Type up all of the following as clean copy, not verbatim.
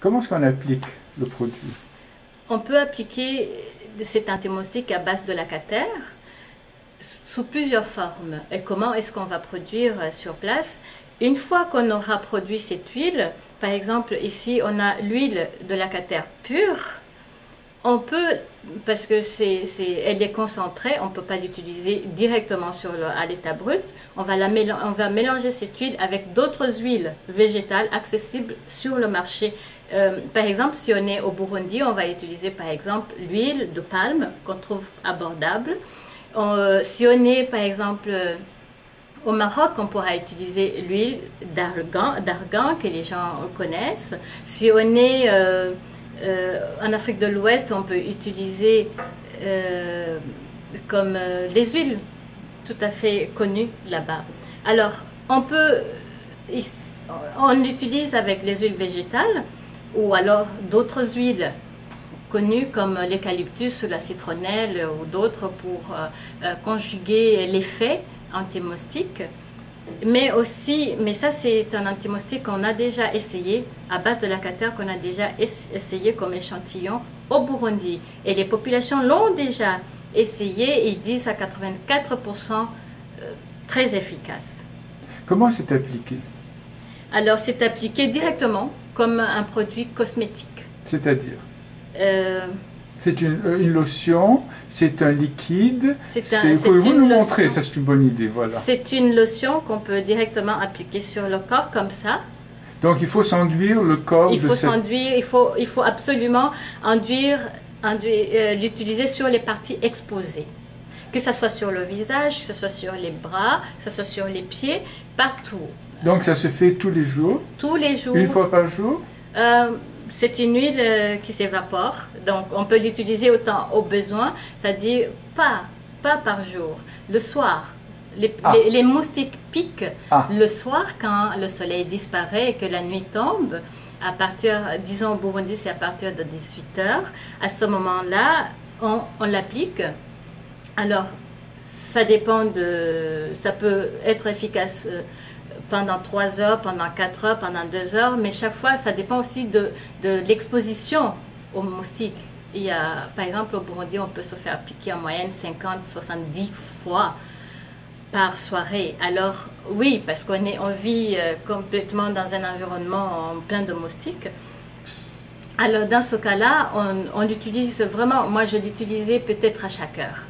Comment est-ce qu'on applique le produit? On peut appliquer cet anti-moustique à base de lacataire sous plusieurs formes. Et comment est-ce qu'on va produire sur place? Une fois qu'on aura produit cette huile, par exemple ici on a l'huile de lacataire pure, on peut, parce que elle est concentrée, on ne peut pas l'utiliser directement à l'état brut, on va mélanger cette huile avec d'autres huiles végétales accessibles sur le marché. Par exemple, si on est au Burundi, on va utiliser par exemple l'huile de palme qu'on trouve abordable. Si on est par exemple au Maroc, on pourra utiliser l'huile d'argan que les gens connaissent. Si on est en Afrique de l'Ouest, on peut utiliser comme les huiles tout à fait connues là-bas. Alors, on l'utilise avec les huiles végétales ou alors d'autres huiles connues comme l'eucalyptus, la citronnelle ou d'autres pour conjuguer l'effet anti-moustique. Mais ça c'est un anti-moustique qu'on a déjà essayé à base de lacataire, qu'on a déjà essayé comme échantillon au Burundi. Et les populations l'ont déjà essayé et ils disent à 84% très efficace. Comment c'est appliqué? Alors c'est appliqué directement comme un produit cosmétique. C'est-à-dire c'est une lotion, c'est un liquide. Pouvez-vous nous montrer? Ça, c'est une bonne idée. Voilà. C'est une lotion qu'on peut directement appliquer sur le corps comme ça. Donc, il faut s'enduire le corps. Il faut absolument l'utiliser sur les parties exposées. Que ce soit sur le visage, que ce soit sur les bras, que ce soit sur les pieds, partout. Donc, ça se fait tous les jours? Tous les jours. Une fois par jour? C'est une huile qui s'évapore, donc on peut l'utiliser autant au besoin, c'est-à-dire pas par jour, le soir. Les moustiques piquent le soir quand le soleil disparaît et que la nuit tombe. À partir, disons au Burundi, c'est à partir de 18 h. À ce moment-là, on l'applique. Alors, ça dépend ça peut être efficace pendant 3 heures, pendant 4 heures, pendant 2 heures, mais chaque fois, ça dépend aussi de l'exposition aux moustiques. Par exemple, au Burundi, on peut se faire piquer en moyenne 50-70 fois par soirée. Alors, oui, parce qu'on vit complètement dans un environnement plein de moustiques. Alors, dans ce cas-là, on l'utilise vraiment, moi je l'utilisais peut-être à chaque heure.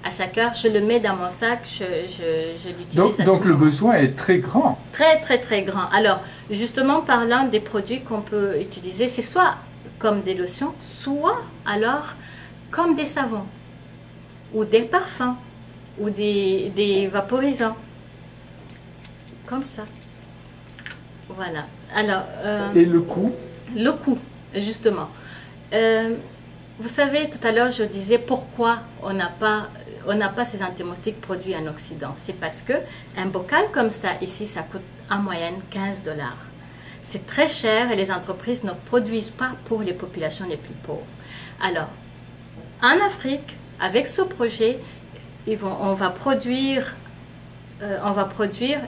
À chaque heure, je le mets dans mon sac, je l'utilise. Donc le besoin est très grand. Très, très, très grand. Alors, justement, parlant des produits qu'on peut utiliser, c'est soit comme des lotions, soit alors comme des savons, ou des parfums, ou des vaporisants. Comme ça. Voilà. Alors, et le coût? Le coût, justement. Vous savez, tout à l'heure, je disais pourquoi on n'a pas ces antimoustiques produits en Occident. C'est parce que un bocal comme ça, ici, ça coûte en moyenne 15 $. C'est très cher et les entreprises ne produisent pas pour les populations les plus pauvres. Alors, en Afrique, avec ce projet, on va produire,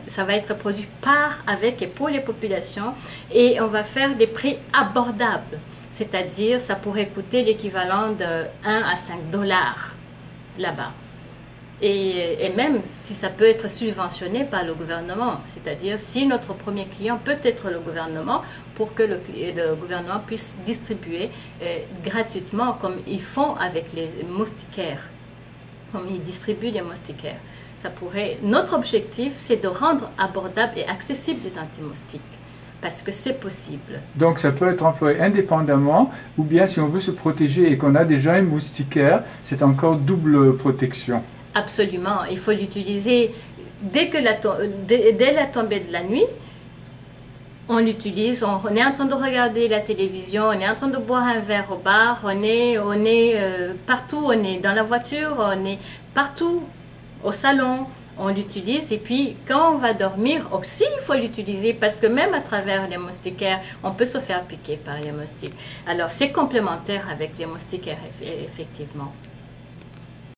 ça va être produit par, avec et pour les populations et on va faire des prix abordables. C'est-à-dire, ça pourrait coûter l'équivalent de 1 à 5 $ là-bas. Et même si ça peut être subventionné par le gouvernement, c'est-à-dire si notre premier client peut être le gouvernement, pour que le gouvernement puisse distribuer gratuitement comme ils font avec les moustiquaires, comme ils distribuent les moustiquaires. Notre objectif, c'est de rendre abordables et accessibles les anti-moustiques. Parce que c'est possible. Donc ça peut être employé indépendamment, ou bien si on veut se protéger et qu'on a déjà une moustiquaire, c'est encore double protection. Absolument, il faut l'utiliser dès la tombée de la nuit. On l'utilise, on est en train de regarder la télévision, on est en train de boire un verre au bar, on est partout, on est dans la voiture, on est partout, au salon. On l'utilise et puis quand on va dormir aussi il faut l'utiliser parce que même à travers les moustiquaires on peut se faire piquer par les moustiques. Alors c'est complémentaire avec les moustiquaires effectivement.